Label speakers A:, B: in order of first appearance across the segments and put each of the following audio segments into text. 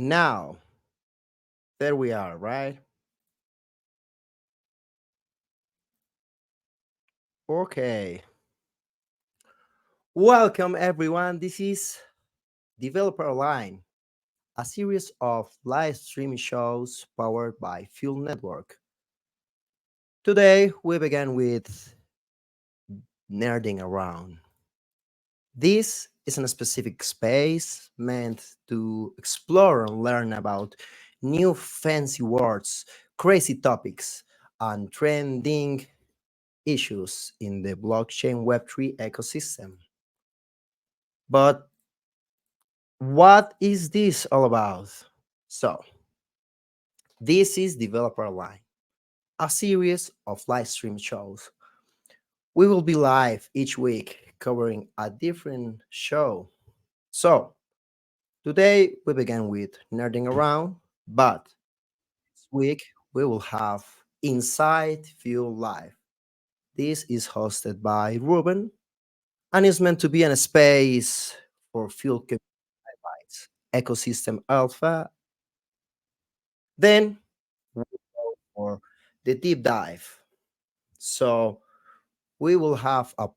A: Now, there we are, right? Okay. Welcome, everyone. This is Developer Line, a series of live streaming shows powered by Fuel Network. Today, we begin with Nerding Around. This is a specific space meant to explore and learn about new fancy words, crazy topics, and trending issues in the blockchain Web3 ecosystem. But what is this all about? So, this is Developer Line, a series of live stream shows. We will be live each week covering a different show. So, today we begin with Nerding Around, but this week we will have Inside Fuel Live. This is hosted by Ruben and is meant to be a space for fuel bytes, ecosystem alpha. Then we go for the deep dive. So we will have a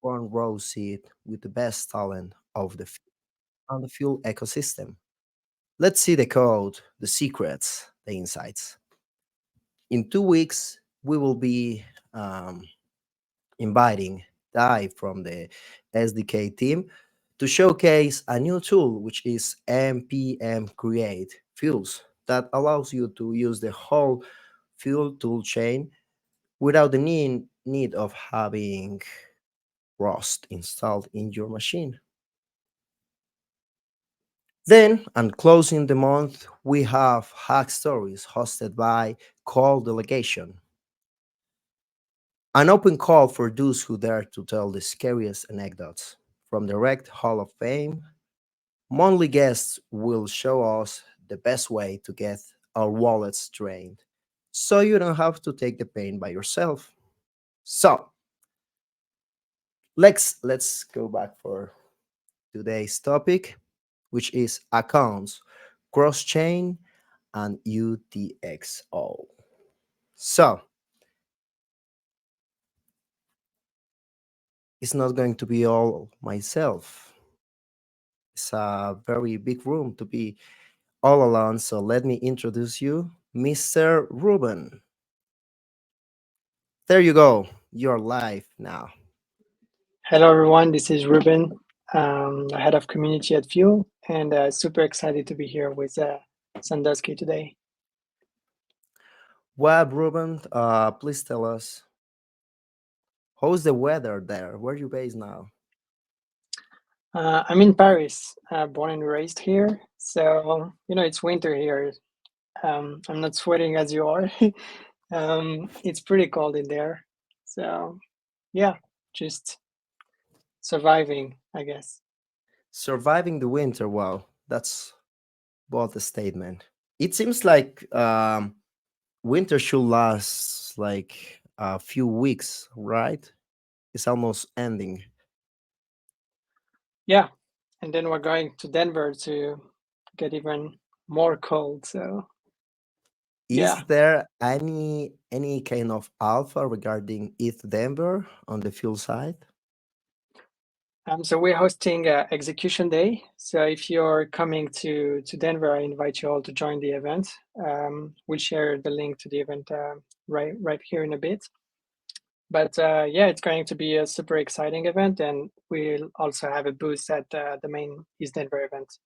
A: front row seat with the best talent of on the fuel ecosystem. Let's see the code, the secrets, the insights. In 2 weeks, we will be um, inviting Dai from the SDK team to showcase a new tool, which is npm create fuels that allows you to use the whole fuel tool chain without the need of having Rust installed in your machine. Then, and closing the month, we have Hack Stories hosted by Call Delegation, an open call for those who dare to tell the scariest anecdotes. From the Wrecked Hall of Fame, monthly guests will show us the best way to get our wallets drained so you don't have to take the pain by yourself. So, let's go back for today's topic, which is accounts, cross chain, and UTXO. So it's not going to be all myself. It's a very big room to be all alone. So let me introduce you, Mr. Ruben. There you go. You're live now.
B: Hello, everyone. This is Ruben, head of community at Fuel, and super excited to be here with Sandusky today.
A: Well, Ruben, please tell us how's the weather there? Where are you based now?
B: I'm in Paris, born and raised here. So, it's winter here. I'm not sweating as you are. It's pretty cold in there. So, yeah, just surviving, I guess.
A: Surviving the winter, well, that's both a statement. It seems like winter should last like a few weeks, right? It's almost ending.
B: Yeah. And then we're going to Denver to get even more cold. So, yeah.
A: Is there any kind of alpha regarding ETH Denver on the fuel side?
B: So we're hosting Execution Day. So if you're coming to Denver, I invite you all to join the event. We'll share the link to the event right here in a bit. But yeah, it's going to be a super exciting event, and we'll also have a booth at the main East Denver event.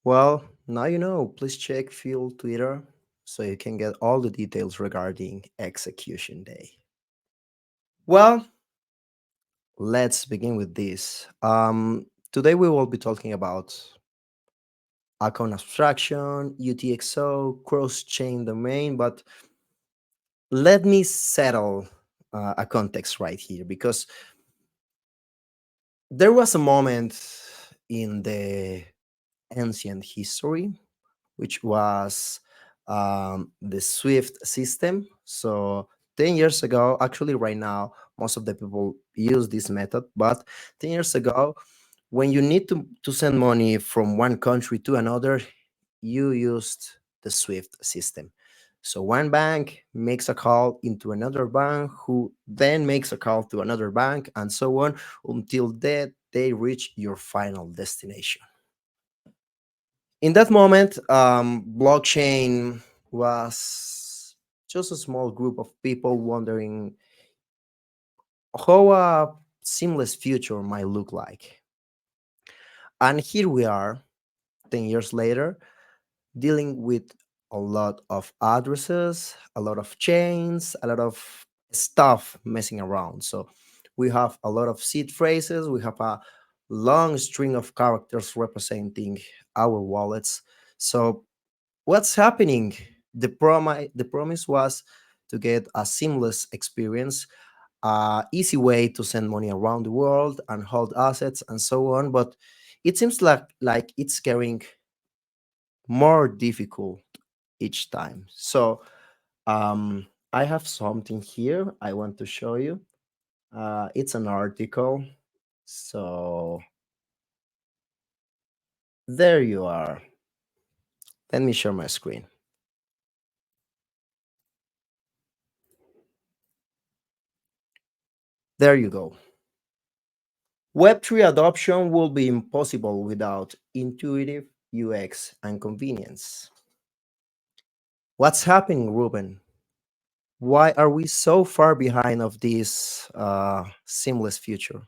A: Well, now you know. Please check fuel Twitter so you can get all the details regarding execution day. Well, let's begin with this. Today we will be talking about account abstraction, UTXO, cross-chain domain, but let me settle a context right here because there was a moment in the ancient history which was the Swift system. So 10 years ago, actually, right now, most of the people use this method, but 10 years ago, when you need to send money from one country to another, you used the Swift system. So one bank makes a call into another bank, who then makes a call to another bank, and so on until they reach your final destination. In that moment, blockchain was just a small group of people wondering how a seamless future might look like. And here we are, 10 years later, dealing with a lot of addresses, a lot of chains, a lot of stuff messing around. So we have a lot of seed phrases, we have a long string of characters representing our wallets. So what's happening? The promise was to get a seamless experience, easy way to send money around the world and hold assets and so on. But it seems like it's getting more difficult each time. So I have something here I want to show you. It's an article. So there you are. Let me share my screen. There you go. Web3 adoption will be impossible without intuitive UX and convenience. What's happening, Ruben? Why are we so far behind of this seamless future?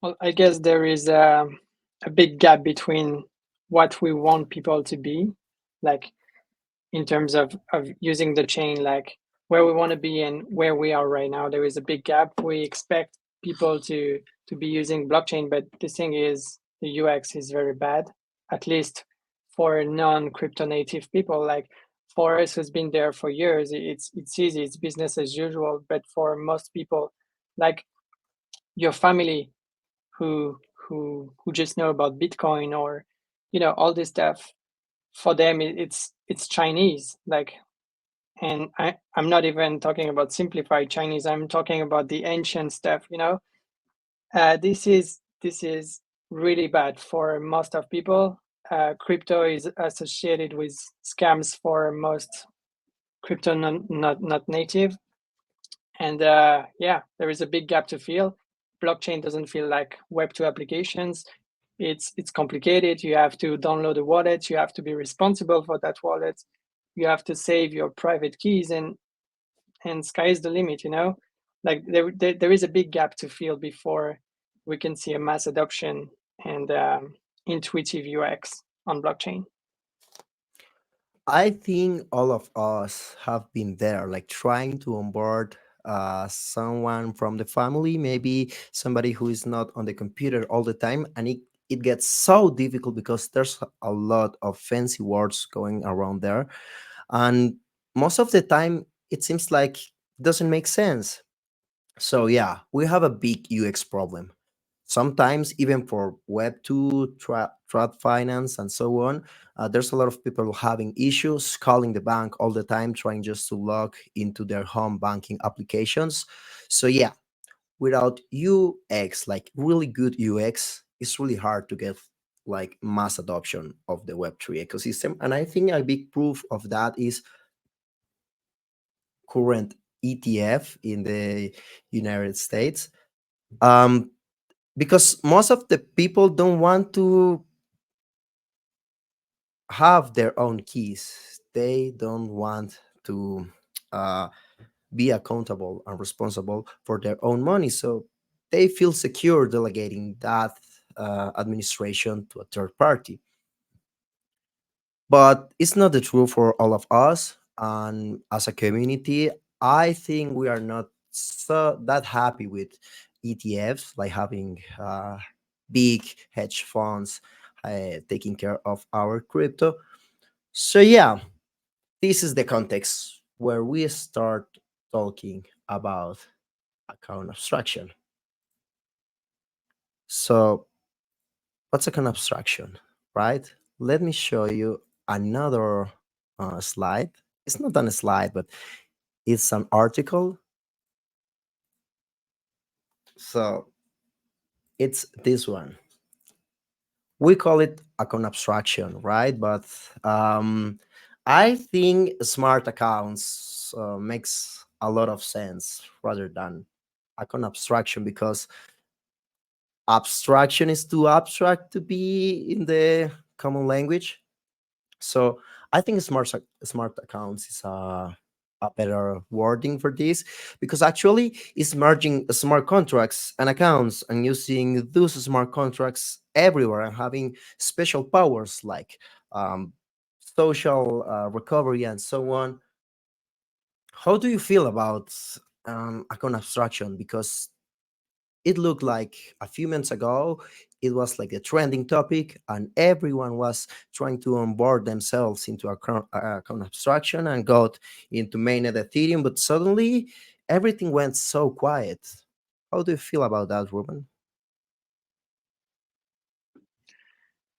B: Well, I guess there is a big gap between what we want people to be, like in terms of using the chain, like where we want to be and where we are right now. There is a big gap. We expect people to be using blockchain, but the thing is the UX is very bad, at least for non-crypto native people. Like for us who's been there for years, it's easy, it's business as usual. But for most people, like your family who just know about Bitcoin or all this stuff, for them it's Chinese. Like, and I'm not even talking about simplified Chinese. I'm talking about the ancient stuff. This is really bad for most of people. Crypto is associated with scams for most crypto not native, and yeah, there is a big gap to fill. Blockchain doesn't feel like Web2 applications. It's complicated. You have to download a wallet. You have to be responsible for that wallet. You have to save your private keys, and sky is the limit. Like there is a big gap to fill before we can see a mass adoption and intuitive UX on blockchain.
A: I think all of us have been there, like trying to onboard someone from the family, maybe somebody who is not on the computer all the time, and it gets so difficult because there's a lot of fancy words going around there, and most of the time it seems like it doesn't make sense. So yeah, we have a big UX problem. Sometimes even for Web 2, trad finance, and so on, there's a lot of people having issues calling the bank all the time, trying just to log into their home banking applications. So yeah, without UX, like really good UX, it's really hard to get like mass adoption of the Web3 ecosystem. And I think a big proof of that is current ETF in the United States. Um, because most of the people don't want to have their own keys. They don't want to uh, be accountable and responsible for their own money. So they feel secure delegating that administration to a third party. But it's not the truth for all of us. And as a community, I think we are not so that happy with ETFs, like having big hedge funds taking care of our crypto. So yeah, this is the context where we start talking about account abstraction. So what's account abstraction, right? Let me show you another slide. It's not on a slide, but it's an article. So it's this one. We call it account abstraction, right? But um, I think smart accounts makes a lot of sense rather than account abstraction, because abstraction is too abstract to be in the common language. So I think smart accounts is a better wording for this, because actually it's merging smart contracts and accounts and using those smart contracts everywhere and having special powers like um, social recovery and so on. How do you feel about account abstraction? Because it looked like a few months ago it was like a trending topic and everyone was trying to onboard themselves into account abstraction and got into mainnet Ethereum, but suddenly everything went so quiet. How do you feel about that, Ruben?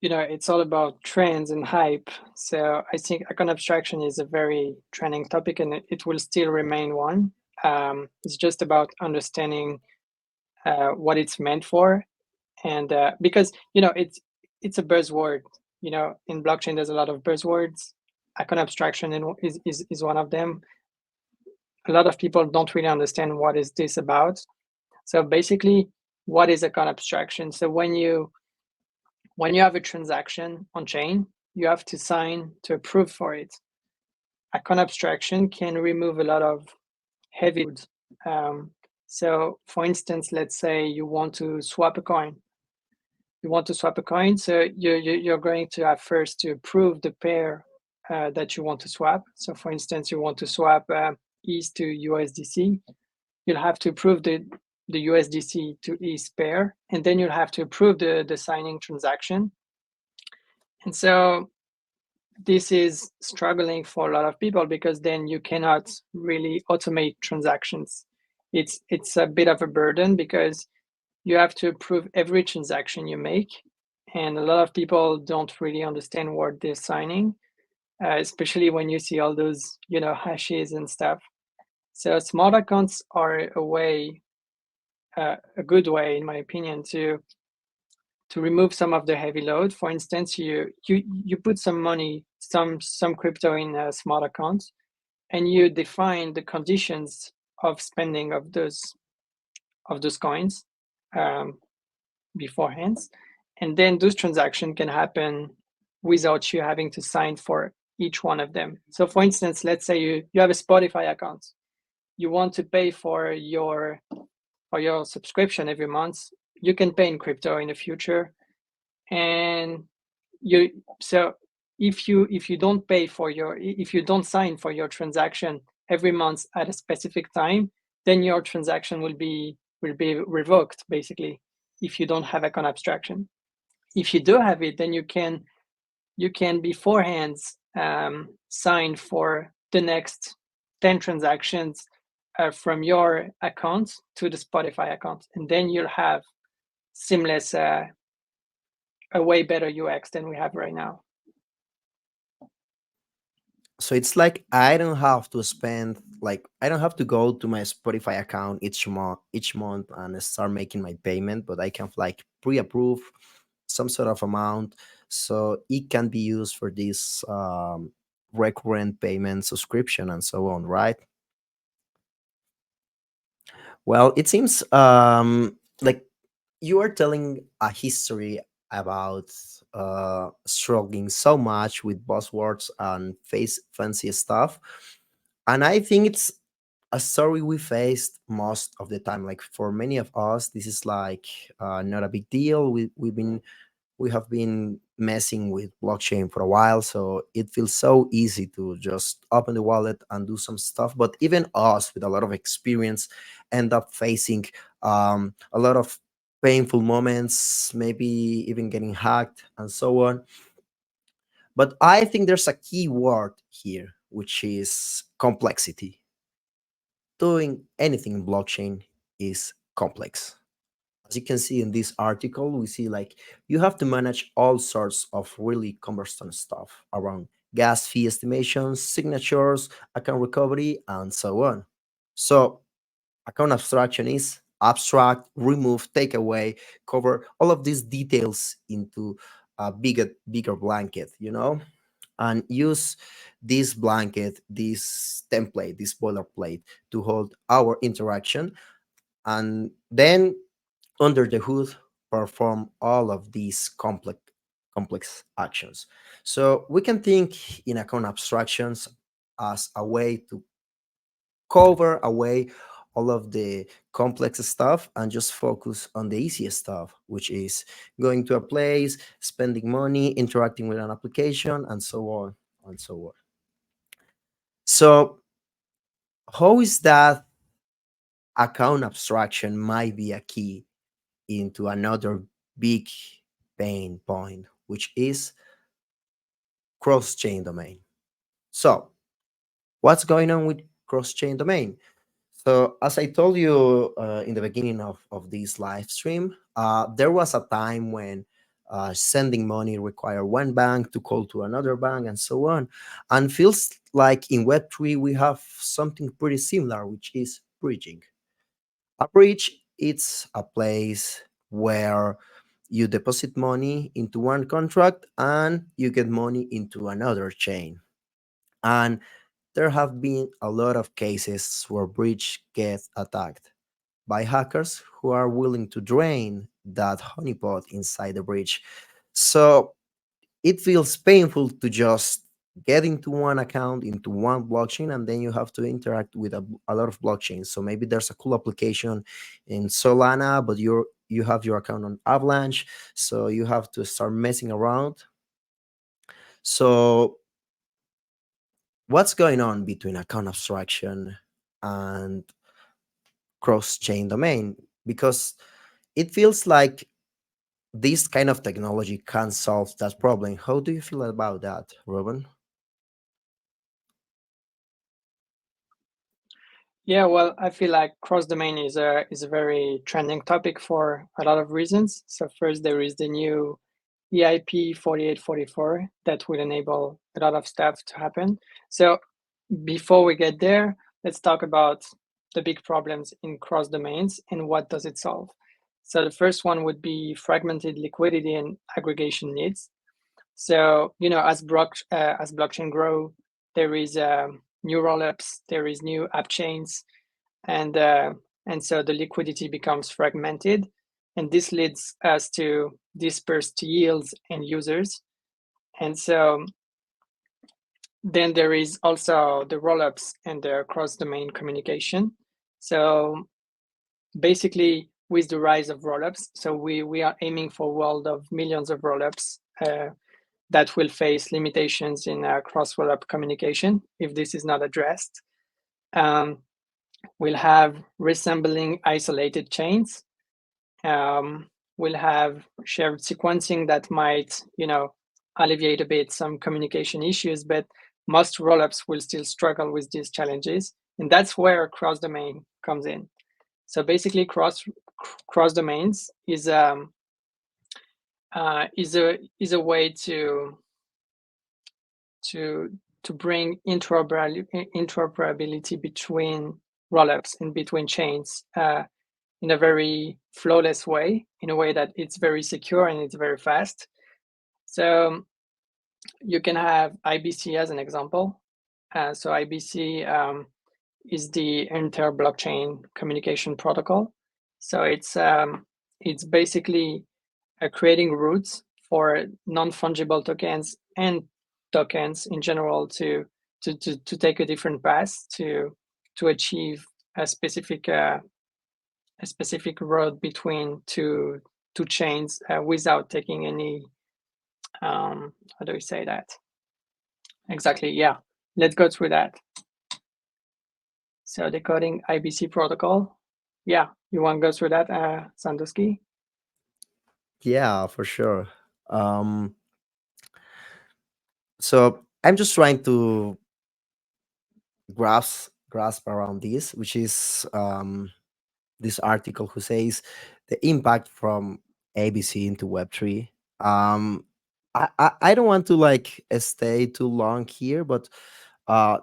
B: It's all about trends and hype. So I think icon abstraction is a very trending topic, and it will still remain one. It's just about understanding what it's meant for, and because it's a buzzword. In blockchain, there's a lot of buzzwords. Icon abstraction is one of them. A lot of people don't really understand what is this about. So basically, what is icon abstraction? So when you have a transaction on chain, you have to sign to approve for it. Icon abstraction can remove a lot of heavy loads. So, for instance, let's say you want to swap a coin. So you're going to have first to approve the pair that you want to swap. So, for instance, you want to swap ETH to USDC. You'll have to approve the USDC to ETH pair, and then you'll have to approve the signing transaction. And so this is struggling for a lot of people because then you cannot really automate transactions. It's a bit of a burden because you have to approve every transaction you make, and a lot of people don't really understand what they're signing, especially when you see all those hashes and stuff. So smart accounts are a good way, in my opinion, to remove some of the heavy load. For instance, you put some money, some crypto in a smart account, and you define the conditions of spending of those coins um, beforehand, and then those transactions can happen without you having to sign for each one of them. So, for instance, let's say you have a Spotify account, you want to pay for your subscription every month. You can pay in crypto in the future, and you so if you don't sign for your transaction every month at a specific time, then your transaction will be revoked basically if you don't have account abstraction. If you do have it, then you can beforehand sign for the next 10 transactions from your account to the Spotify account, and then you'll have seamless, a way better UX than we have right now.
A: So it's like I don't have to spend, like I don't have to go to my Spotify account each month and start making my payment, but I can like pre-approve some sort of amount, so it can be used for this recurrent payment subscription and so on, right? Well, it seems like you are telling a history about struggling so much with buzzwords and face fancy stuff, and I think it's a story we faced most of the time. Like for many of us, this is like not a big deal. We have been messing with blockchain for a while, so it feels so easy to just open the wallet and do some stuff. But even us with a lot of experience end up facing a lot of painful moments, maybe even getting hacked and so on. But I think there's a key word here, which is complexity. Doing anything in blockchain is complex. As you can see in this article, we see like you have to manage all sorts of really cumbersome stuff around gas fee estimations, signatures, account recovery, and so on. So account abstraction is abstract, remove, take away, cover all of these details into a bigger blanket, and use this blanket, this template, this boilerplate to hold our interaction, and then under the hood perform all of these complex actions. So we can think in account abstractions as a way to cover away all of the complex stuff and just focus on the easiest stuff, which is going to a place, spending money, interacting with an application, and so on and so on. So how is that account abstraction might be a key into another big pain point, which is cross chain domain. So, what's going on with cross chain domain? So, as I told you in the beginning of this live stream, there was a time when sending money required one bank to call to another bank and so on. And feels like in Web3 we have something pretty similar, which is bridging. A bridge, it's a place where you deposit money into one contract and you get money into another chain. And there have been a lot of cases where bridge get attacked by hackers who are willing to drain that honeypot inside the bridge. So it feels painful to just get into one account into one blockchain, and then you have to interact with a lot of blockchains. So maybe there's a cool application in Solana, but you have your account on Avalanche, so you have to start messing around. So what's going on between account abstraction and cross-chain domain? Because it feels like this kind of technology can solve that problem. How do you feel about that, Ruben?
B: Yeah, well, I feel like cross domain is a very trending topic for a lot of reasons. So first, there is the new EIP 4844 that will enable a lot of stuff to happen. So before we get there, let's talk about the big problems in cross domains and what does it solve. So the first one would be fragmented liquidity and aggregation needs. So as blockchain grow, there is new rollups, there is new app chains, and uh, and so the liquidity becomes fragmented, and this leads us to dispersed yields and users. And so then there is also the rollups and the cross-domain communication. So basically, with the rise of rollups, so we are aiming for a world of millions of rollups that will face limitations in cross rollup communication if this is not addressed. Um, We'll have resembling isolated chains. Um, we'll have shared sequencing that might, alleviate a bit some communication issues, but most rollups will still struggle with these challenges, and that's where cross domain comes in. So basically, cross domains is a way to to bring interoperability between rollups and between chains in a very flawless way, in a way that it's very secure and it's very fast. So you can have IBC as an example. So IBC is the inter blockchain communication protocol. So it's basically creating routes for non-fungible tokens and tokens in general to take a different path to achieve a specific road between two chains without taking any how do we say that exactly? Yeah, let's go through that. So decoding IBC protocol. Yeah, you want to go through that, Sandusky?
A: Yeah, for sure. Um, so I'm just trying to grasp around this, which is this article who says the impact from ABC into Web3. Um, I don't want to like stay too long here, but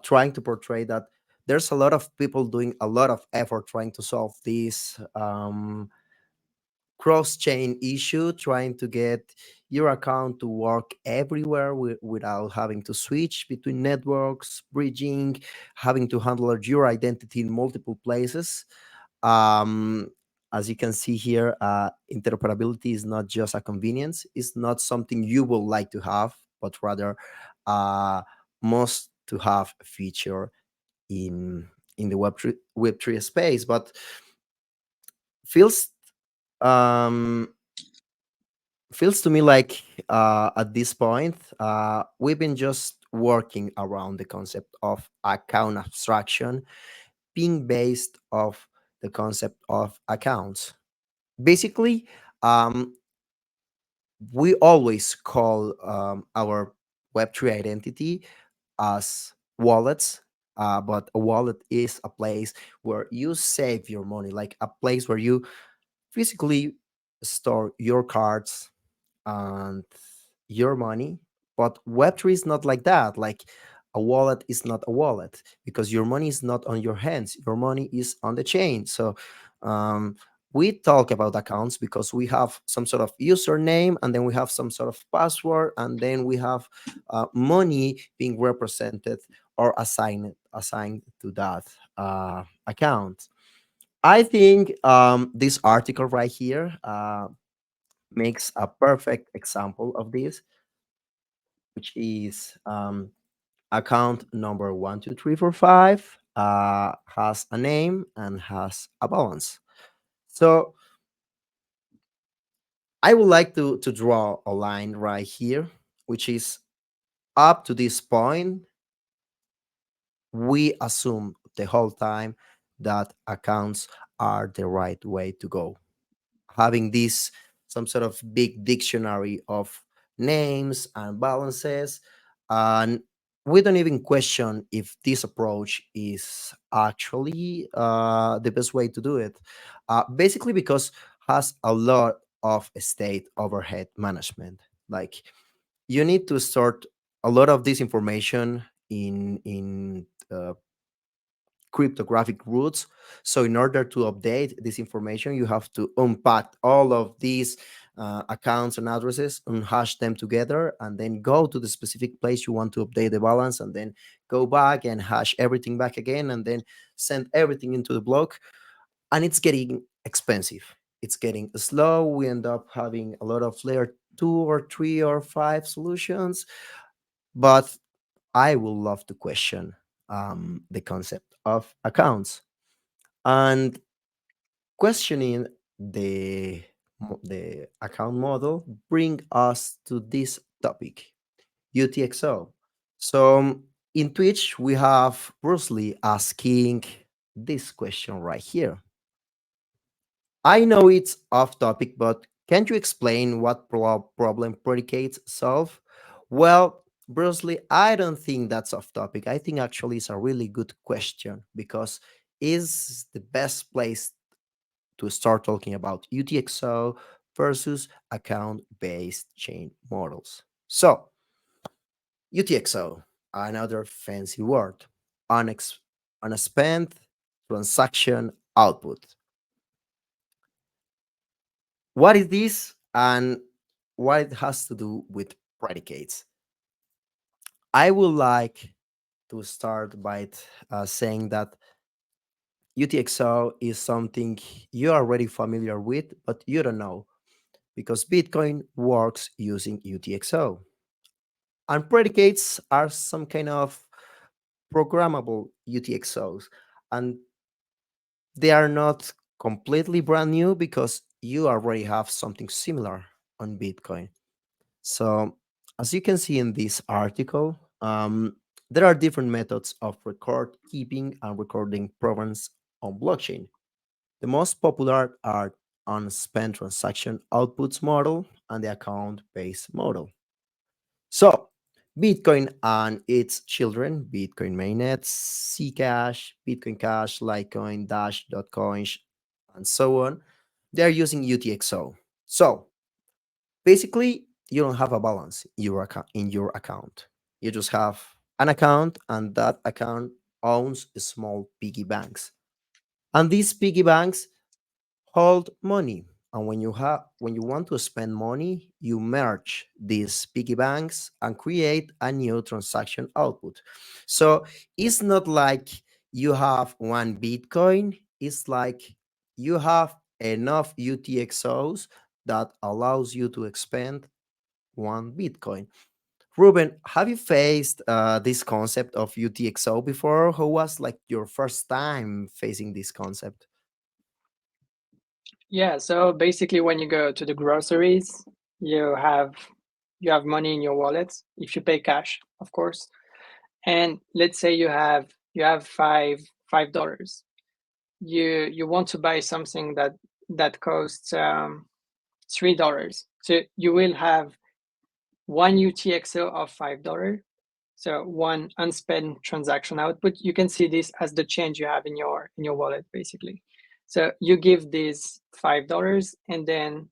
A: trying to portray that there's a lot of people doing a lot of effort trying to solve this cross chain issue, trying to get your account to work everywhere without having to switch between networks, bridging, having to handle your identity in multiple places. um, as you can see here, interoperability is not just a convenience. It's not something you would like to have, but rather uh, must to have feature in the Web3 space. But feels um, feels to me like at this point we've been just working around the concept of account abstraction being based off the concept of accounts. Basically, um, we always call our Web3 identity as wallets, but a wallet is a place where you save your money, like a place where you physically store your cards and your money. But Web3 is not like that. Like a wallet is not a wallet because your money is not on your hands. Your money is on the chain. So um, we talk about accounts because we have some sort of username and then we have some sort of password and then we have money being represented or assigned to that account. I think this article right here makes a perfect example of this, which is account number 12345 has a name and has a balance. So I would like to draw a line right here, which is up to this point, we assume the whole time that accounts are the right way to go. Having this some sort of big dictionary of names and balances, and we don't even question if this approach is actually the best way to do it, basically because has a lot of state overhead management. Like you need to sort a lot of this information in cryptographic roots. So, in order to update this information, you have to unpack all of these accounts and addresses, unhash them together, and then go to the specific place you want to update the balance, and then go back and hash everything back again, and then send everything into the block. And it's getting expensive. It's getting slow. We end up having a lot of layer two or three or five solutions. But I would love to question the concept of accounts and questioning the account model. Bring us to this topic, UTXO. So in Twitch we have Bruce Lee asking. this question right here. I know it's off topic, but can't you explain what problem predicates solve? Well, Bruce, I don't think that's off topic. I think actually it's a really good question because is the best place to start talking about UTXO versus account-based chain models. So, UTXO, another fancy word, unex- unspent transaction output. What is this and what it has to do with predicates? I would like to start by saying that UTXO is something you're already familiar with, but you don't know because Bitcoin works using UTXO. And predicates are some kind of programmable UTXOs. And they are not completely brand new because you already have something similar on Bitcoin. So, as you can see in this article, there are different methods of record keeping and recording programs on blockchain. The most popular are unspent transaction outputs model and the account based model. So, Bitcoin and its children, Bitcoin mainnet, Zcash, Bitcoin Cash, Litecoin, Dash, Dotcoin, and so on, they're using UTXO. So, basically, you don't have a balance in your account. You just have an account, and that account owns small piggy banks. And these piggy banks hold money. And when you want to spend money, you merge these piggy banks and create a new transaction output. So it's not like you have one Bitcoin, it's like you have enough UTXOs that allows you to expend one Bitcoin. Ruben, have you faced this concept of UTXO before? How was like your first time facing this concept?
B: Yeah, so basically when you go to the groceries, you have you have money in your wallet if you pay cash, of course. And let's say you have $5. You want to buy something that costs $3. So you will have one UTXO of $5. So one unspent transaction output. You can see this as the change you have in your wallet, basically. So you give this $5, and then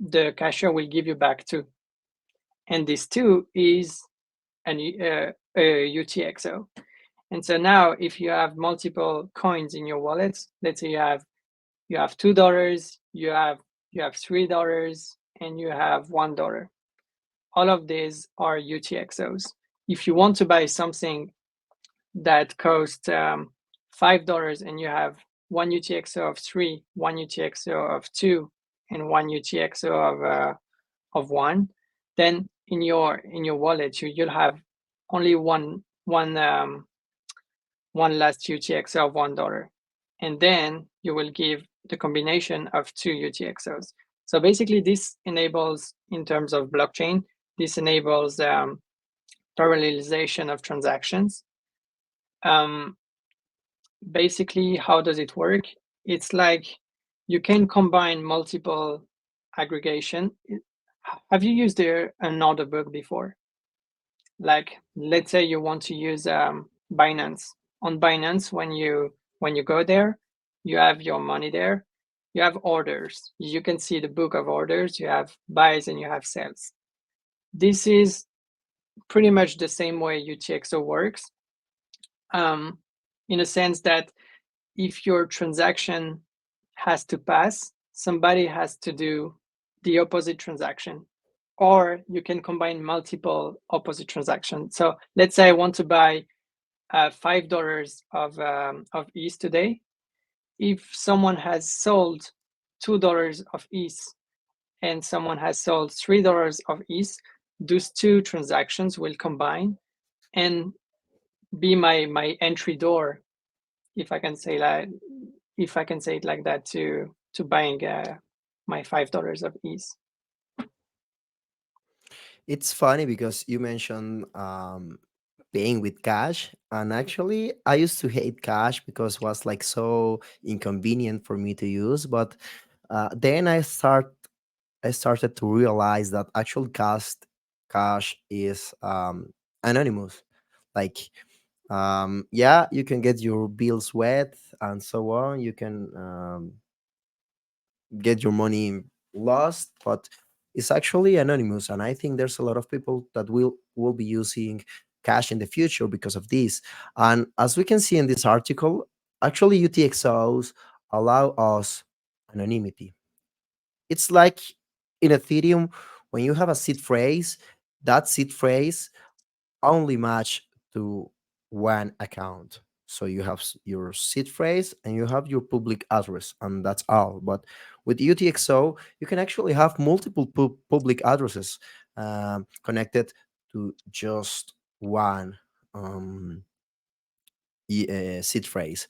B: the cashier will give you back two. And this two is a UTXO. And so now, if you have multiple coins in your wallet, let's say you have $2, you have $3, and you have $1. All of these are UTXOs. If you want to buy something that costs $5 and you have one UTXO of three, one UTXO of two, and one UTXO of one, then in your wallet you'll have only one last UTXO of $1, and then you will give the combination of two UTXOs. So basically, this enables, in terms of blockchain, this enables parallelization of transactions. Um, Basically, how does it work? It's like you can combine multiple aggregation. Have you used an order book before? Like, let's say you want to use Binance. On Binance, when you go there, you have your money there. You have orders. You can see the book of orders. You have buys and you have sells. This is pretty much the same way UTXO works, in a sense that if your transaction has to pass, somebody has to do the opposite transaction, or you can combine multiple opposite transactions. So let's say I want to buy $5 of ETH today. If someone has sold $2 of ETH and someone has sold $3 of ETH, those two transactions will combine and be my entry door, if I can say that, if I can say it like that, to buying my $5 of ETH.
A: It's funny because you mentioned paying with cash. And actually, I used to hate cash because it was like so inconvenient for me to use. But then I started to realize that actual cash is anonymous. Like, yeah, you can get your bills wet and so on. You can get your money lost, but it's actually anonymous. And I think there's a lot of people that will be using cash in the future because of this. And as we can see in this article, actually UTXOs allow us anonymity. It's like in Ethereum, when you have a seed phrase, that seed phrase only match to one account. So you have your seed phrase and you have your public address, and that's all. But with UTXO, you can actually have multiple public addresses connected to just one um, seed phrase.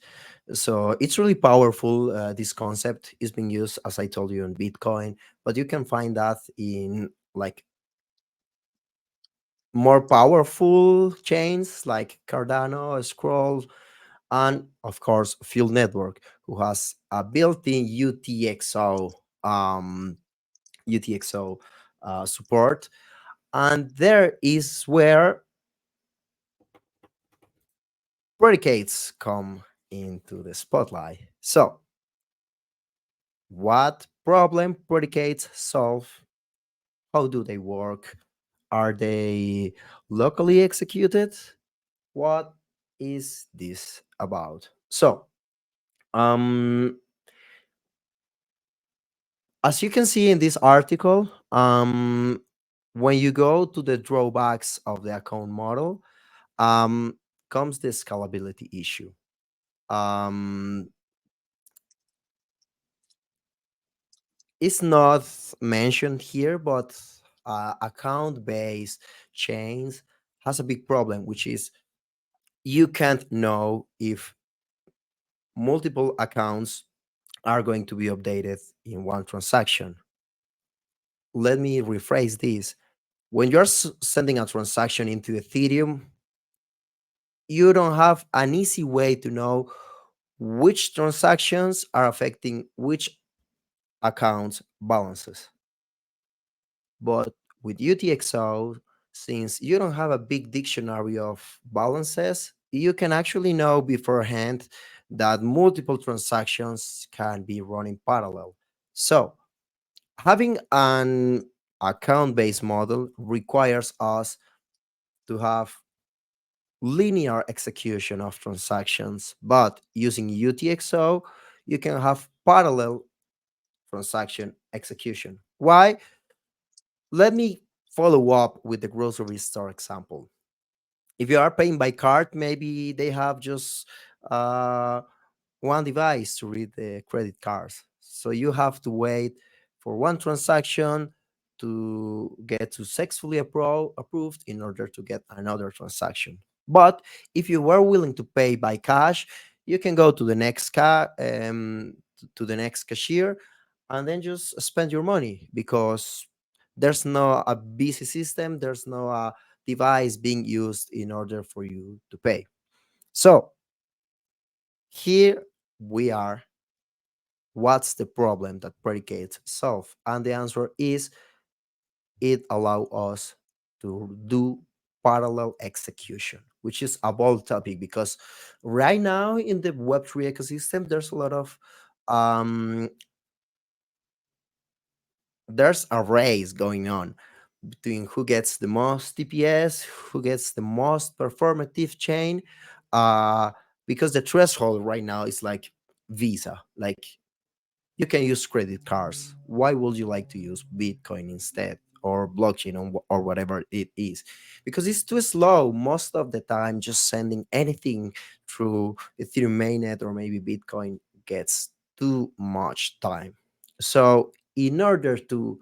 A: So it's really powerful. This concept is being used, as I told you, in Bitcoin, but you can find that in like more powerful chains like Cardano, Scroll, and of course Fuel Network, who has a built-in UTXO support, and there is where predicates come into the spotlight. So, what problem predicates solve? How do they work? Are they locally executed? What is this about? So, um, as you can see in this article, when you go to the drawbacks of the account model, um, comes the scalability issue. Um, it's not mentioned here, but account-based chains has a big problem, which is you can't know if multiple accounts are going to be updated in one transaction. Let me rephrase this. When you're sending a transaction into Ethereum, you don't have an easy way to know which transactions are affecting which accounts balances. But with UTXO, since you don't have a big dictionary of balances, you can actually know beforehand that multiple transactions can be running parallel. So, having an account based model requires us to have linear execution of transactions, but using UTXO, you can have parallel transaction execution. Why? Let me follow up with the grocery store example. If you are paying by card, maybe they have just uh, one device to read the credit cards. So you have to wait for one transaction to get successfully approved in order to get another transaction. But if you were willing to pay by cash, you can go to the next to the next cashier and then just spend your money because there's no a busy system, there's no device being used in order for you to pay. So here we are. What's the problem that predicates solve? And the answer is it allows us to do parallel execution, which is a bold topic because right now in the Web3 ecosystem, there's a lot of um, there's a race going on between who gets the most TPS, who gets the most performative chain, uh, because the threshold right now is like Visa. Like you can use credit cards. Why would you like to use Bitcoin instead or blockchain or whatever it is? Because it's too slow most of the time. Just sending anything through Ethereum mainnet or maybe Bitcoin gets too much time. So in order to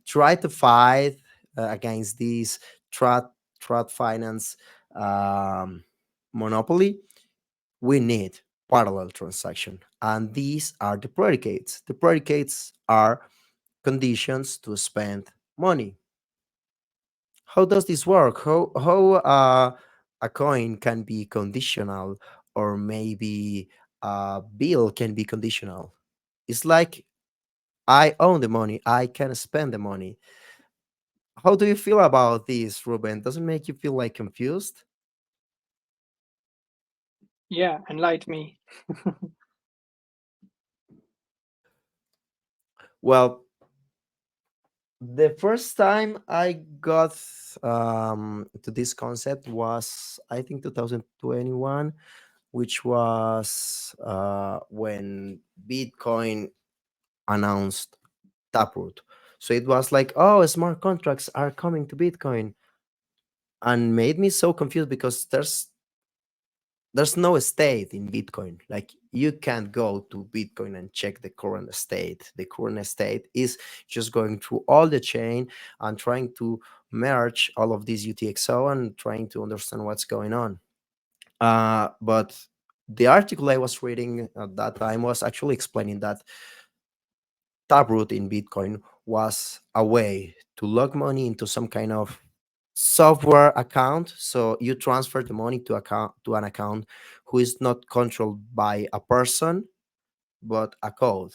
A: try to fight against this trad trad finance um, monopoly, we need parallel transaction. And these are the predicates. The predicates are conditions to spend money. How does this work? How a coin can be conditional, or maybe a bill can be conditional. It's like I own the money, I can spend the money. How do you feel about this, Ruben? Doesn't make you feel like confused?
B: Yeah, enlighten me.
A: Well, the first time I got to this concept was, I think, 2021, which was when Bitcoin announced Taproot. So it was like, oh, smart contracts are coming to Bitcoin, and made me so confused because there's no state in Bitcoin. Like, you can't go to Bitcoin and check the current state. The current state is just going through all the chain and trying to merge all of these UTXO and trying to understand what's going on. But the article I was reading at that time was actually explaining that Taproot in Bitcoin was a way to log money into some kind of software account. So you transfer the money to an account who is not controlled by a person but a code.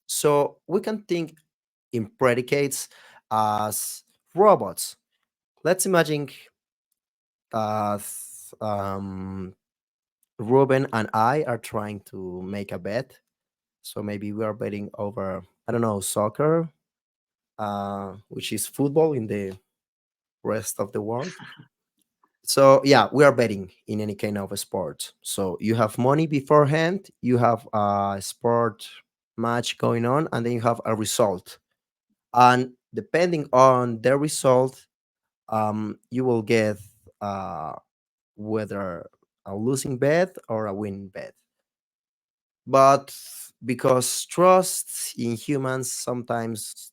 A: So we can think in predicates as robots. Let's imagine uh, Ruben and I are trying to make a bet. So maybe we are betting over, I don't know, soccer, which is football in the rest of the world. So yeah, we are betting in any kind of a sport. So you have money beforehand, you have a sport match going on, and then you have a result. And depending on the result, you will get uh, whether a losing bet or a winning bet. But because trust in humans sometimes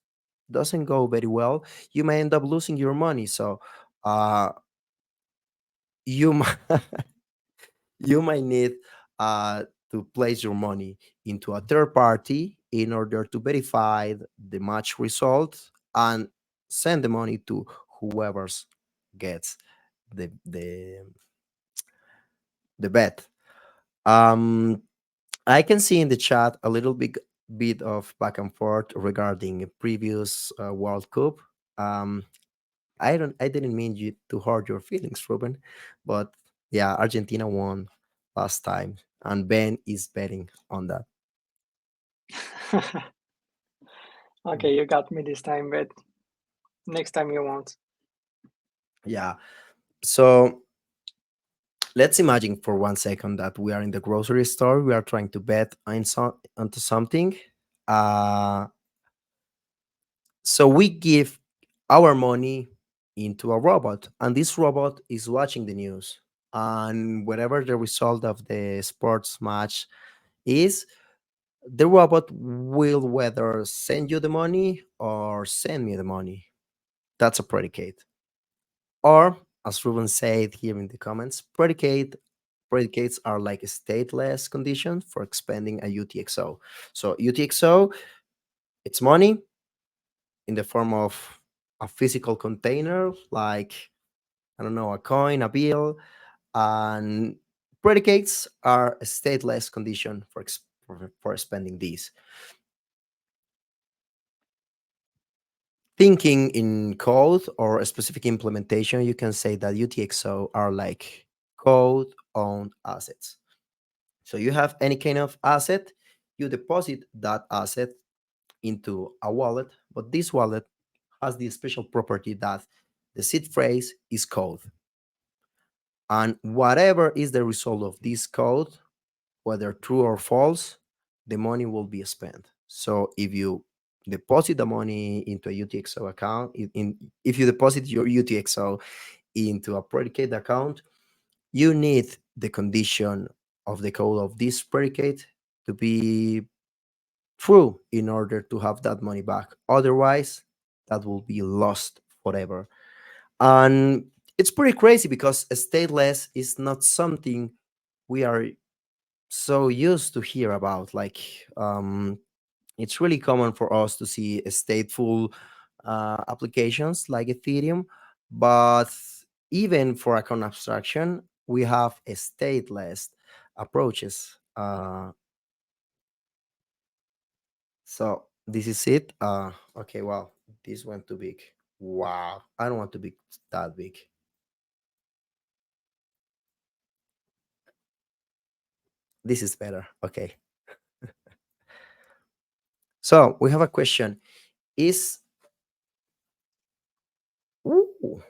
A: doesn't go very well, you may end up losing your money. So uh, you might, you might need to place your money into a third party in order to verify the match result and send the money to whoever's gets the the the bet. Um, I can see in the chat a little bit of back and forth regarding a previous World Cup. Um, I didn't mean you to hurt your feelings, Ruben, but yeah, Argentina won last time, and Ben is betting on that.
B: Okay, you got me this time, but next time you won't.
A: Yeah. So let's imagine for 1 second that we are in the grocery store. We are trying to bet onto something. Uh, so we give our money into a robot, and this robot is watching the news. And whatever the result of the sports match is, the robot will whether send you the money or send me the money. That's a predicate. Or, as Ruben said here in the comments, predicates are like a stateless condition for expanding a UTXO. So UTXO, it's money in the form of a physical container, like, I don't know, a coin, a bill, and predicates are a stateless condition for spending these. Thinking in code or a specific implementation, you can say that UTXO are like code owned assets. So you have any kind of asset, you deposit that asset into a wallet, but this wallet has the special property that the seed phrase is code. And whatever is the result of this code, whether true or false, the money will be spent. So if you deposit the money into a UTXO account, if you deposit your UTXO into a predicate account, you need the condition of the code of this predicate to be true in order to have that money back. Otherwise, that will be lost forever. And it's pretty crazy because stateless is not something we are so used to hear about. Like, it's really common for us to see stateful applications like Ethereum, but even for account abstraction, we have a stateless approaches. So this is it. Okay, well, this went too big. Wow, I don't want to be that big. This is better. Okay. So we have a question. Is Ooh,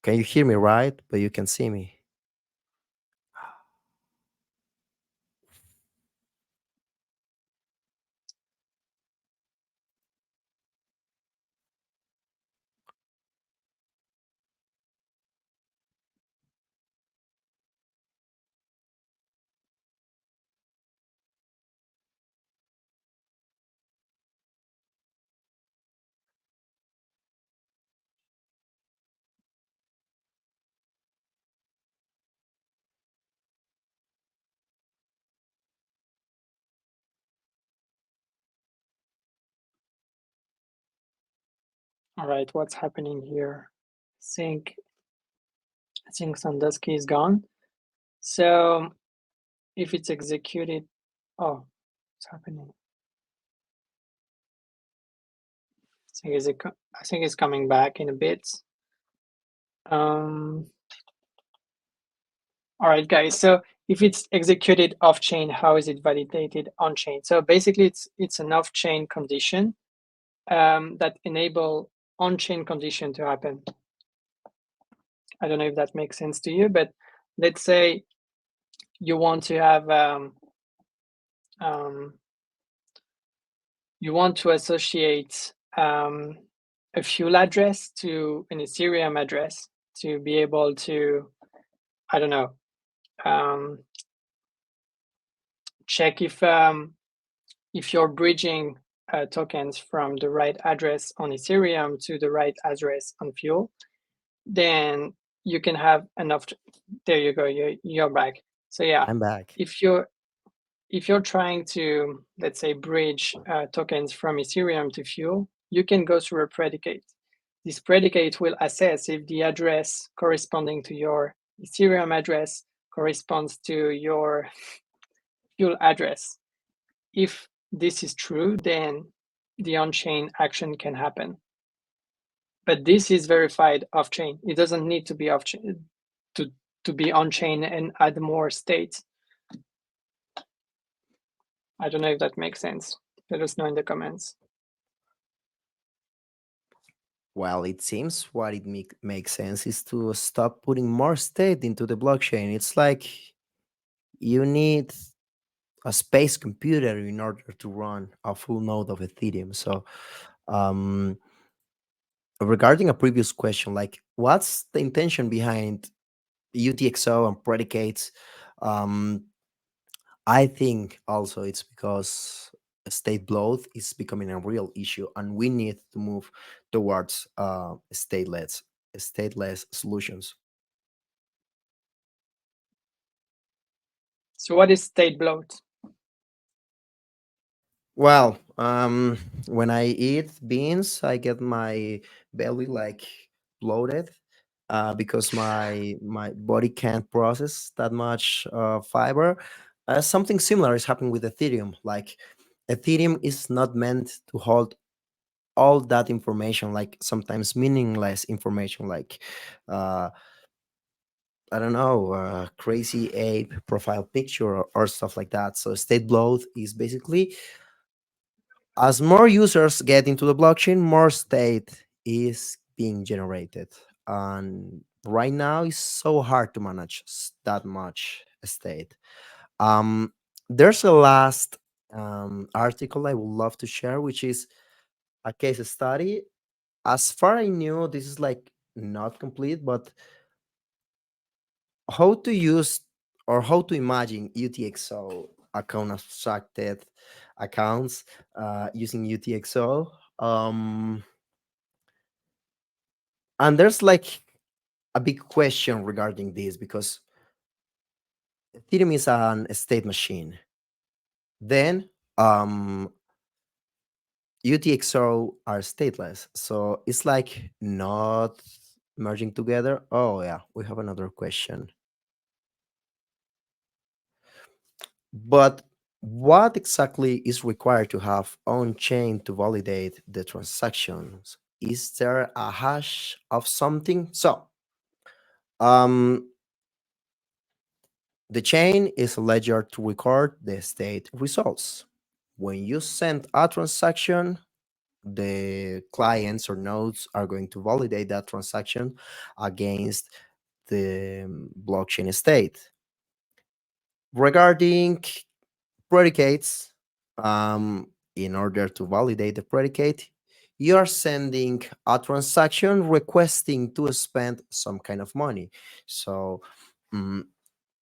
A: can you hear me right? But you can see me.
B: All right, what's happening here? Think I think Sandusky is gone. So if it's executed, oh, what's happening? I think it's coming back in a bit. Um, all right, guys. So if it's executed off chain, how is it validated on chain? So basically, it's an off chain condition that enable on chain condition to happen. I don't know if that makes sense to you, but let's say you want to have um, you want to associate a fuel address to an Ethereum address to be able to, I don't know, um, check if you're bridging tokens from the right address on Ethereum to the right address on fuel, then you can have enough. There you go. You're back. So yeah,
A: I'm back.
B: if you're if you're trying to, let's say, bridge tokens from Ethereum to Fuel, you can go through a predicate. This predicate will assess if the address corresponding to your Ethereum address corresponds to your Fuel address. If this is true, then the on-chain action can happen. But this is verified off-chain. It doesn't need to be off-chain to be on-chain and add more states. I don't know if that makes sense. Let us know in the comments.
A: Well, it seems what it makes sense is to stop putting more state into the blockchain. It's like you need a space computer in order to run a full node of Ethereum. So, um, regarding a previous question, like what's the intention behind UTXO and predicates? Um, I think also it's because state bloat is becoming a real issue, and we need to move towards stateless solutions.
B: So what is state bloat?
A: Well, when I eat beans, I get my belly like bloated because my body can't process that much fiber. Something similar is happening with Ethereum. Like Ethereum is not meant to hold all that information, like sometimes meaningless information, like uh, I don't know, crazy ape profile picture or stuff like that. So state bloat is basically as more users get into the blockchain, more state is being generated. And right now, it's so hard to manage that much state. Um, there's a last article I would love to share, which is a case study. As far I knew, this is like not complete, but how to use or how to imagine UTXO account abstracted accounts using UTXO. And there's like a big question regarding this because Ethereum is an state machine. Then UTXO are stateless. So it's like not merging together. Oh, yeah, we have another question. But what exactly is required to have on chain to validate the transactions? Is there a hash of something? So, um, the chain is a ledger to record the state results. When you send a transaction, the clients or nodes are going to validate that transaction against the blockchain state. Regarding predicates, in order to validate the predicate, you are sending a transaction requesting to spend some kind of money. So mm,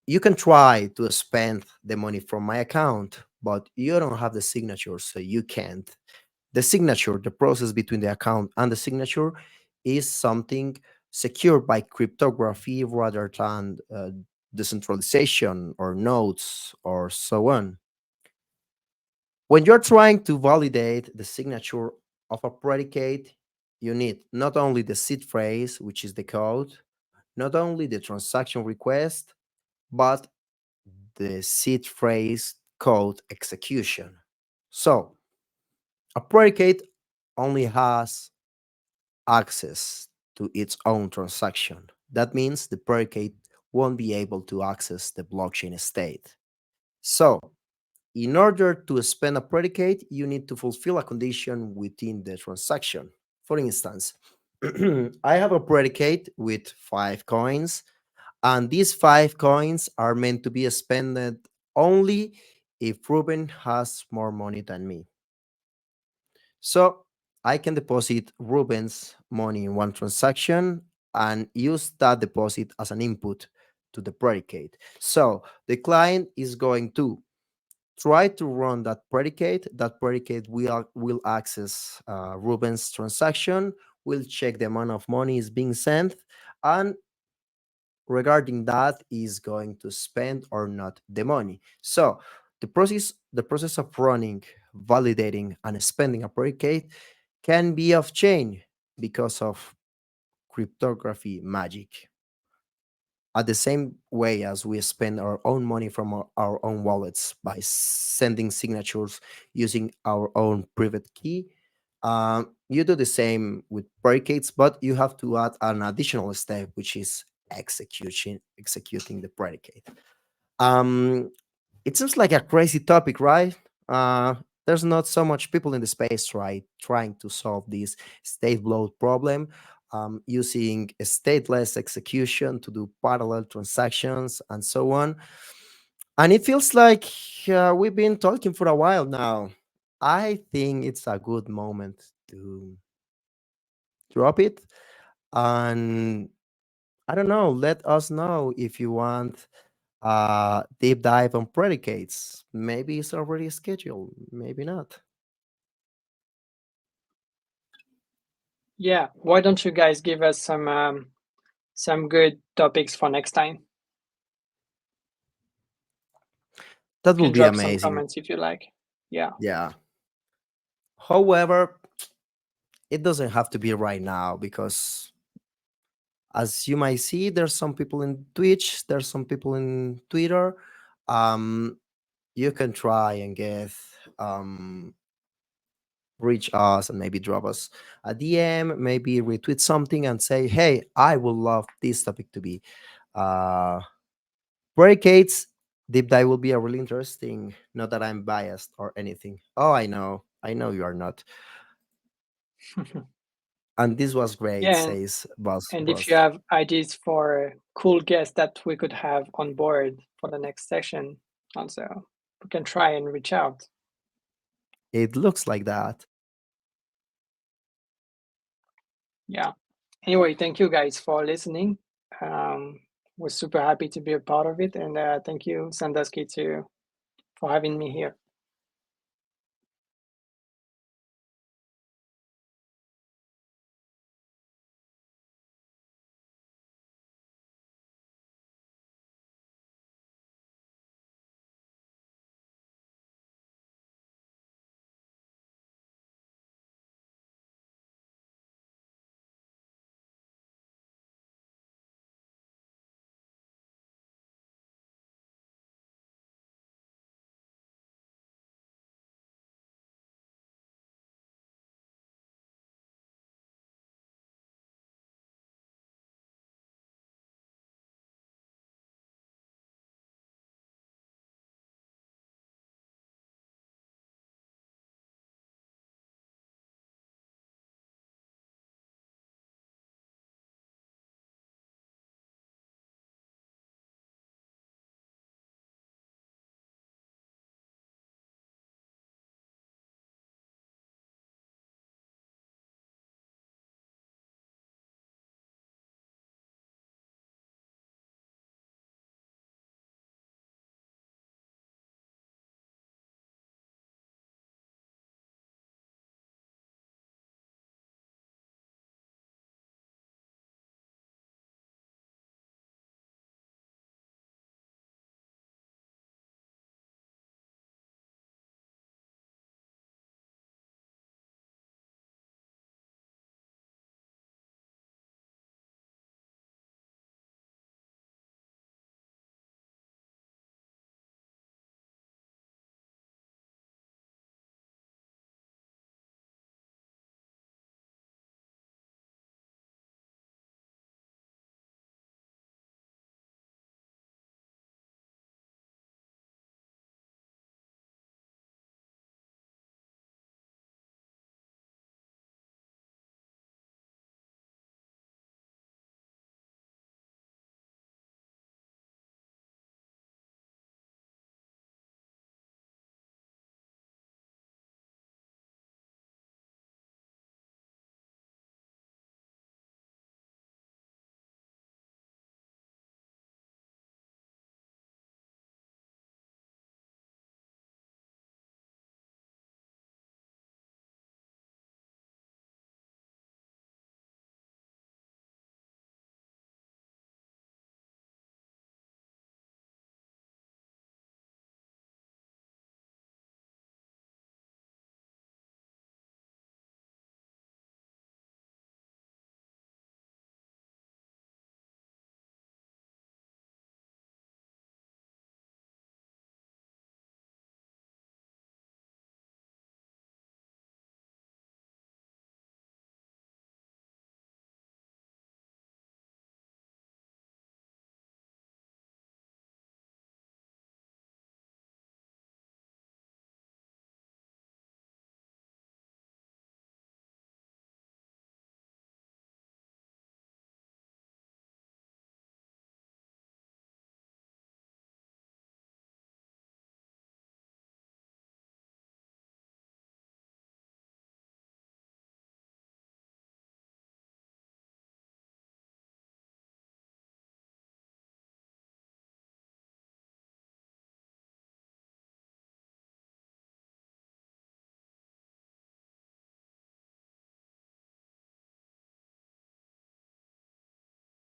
A: you can try to spend the money from my account, but you don't have the signature, so you can't. The signature, the process between the account and the signature, is something secured by cryptography rather than decentralization or nodes or so on. When you're trying to validate the signature of a predicate, you need not only the seed phrase, which is the code, not only the transaction request, but the seed phrase code execution. So, a predicate only has access to its own transaction. That means the predicate won't be able to access the blockchain state. So, in order to spend a predicate, you need to fulfill a condition within the transaction. For instance, I have a predicate with 5 coins, and these 5 coins are meant to be spent only if Ruben has more money than me. So I can deposit Ruben's money in one transaction and use that deposit as an input to the predicate. So the client is going to try to run that predicate. That predicate will access Ruben's transaction, will check the amount of money is being sent, and regarding that is going to spend or not the money. So the process of running, validating, and spending a predicate can be off chain because of cryptography magic. At the same way as we spend our own money from our own wallets by sending signatures using our own private key, you do the same with predicates, but you have to add an additional step, which is executing the predicate. Um, it seems like a crazy topic, right? Uh, there's not so much people in the space, right, trying to solve this state bloat problem, using a stateless execution to do parallel transactions and so on. And it feels like we've been talking for a while now. I think it's a good moment to drop it. And I don't know, let us know if you want deep dive on predicates. Maybe it's already scheduled, maybe not.
B: Yeah, why don't you guys give us some good topics for next time?
A: That
B: You
A: will
B: can
A: be
B: drop some
A: amazing.
B: comments if you like. Yeah.
A: Yeah. However, it doesn't have to be right now because, as you might see, there's some people in Twitch, there's some people in Twitter. Um, you can try and get um, reach us and maybe drop us a DM, maybe retweet something and say, "Hey, I would love this topic to be uh, Barricades deep dive will be a really interesting. Not that I'm biased or anything. Oh, I know you are not. And this was great,
B: Yeah,
A: says Boss
B: and if you
A: Bros.
B: have ideas for cool guests that we could have on board for the next session, also we can try and reach out.
A: It looks like that.
B: Yeah. Anyway, thank you guys for listening. Was super happy to be a part of it, and thank you, Sandusky, too, for having me here.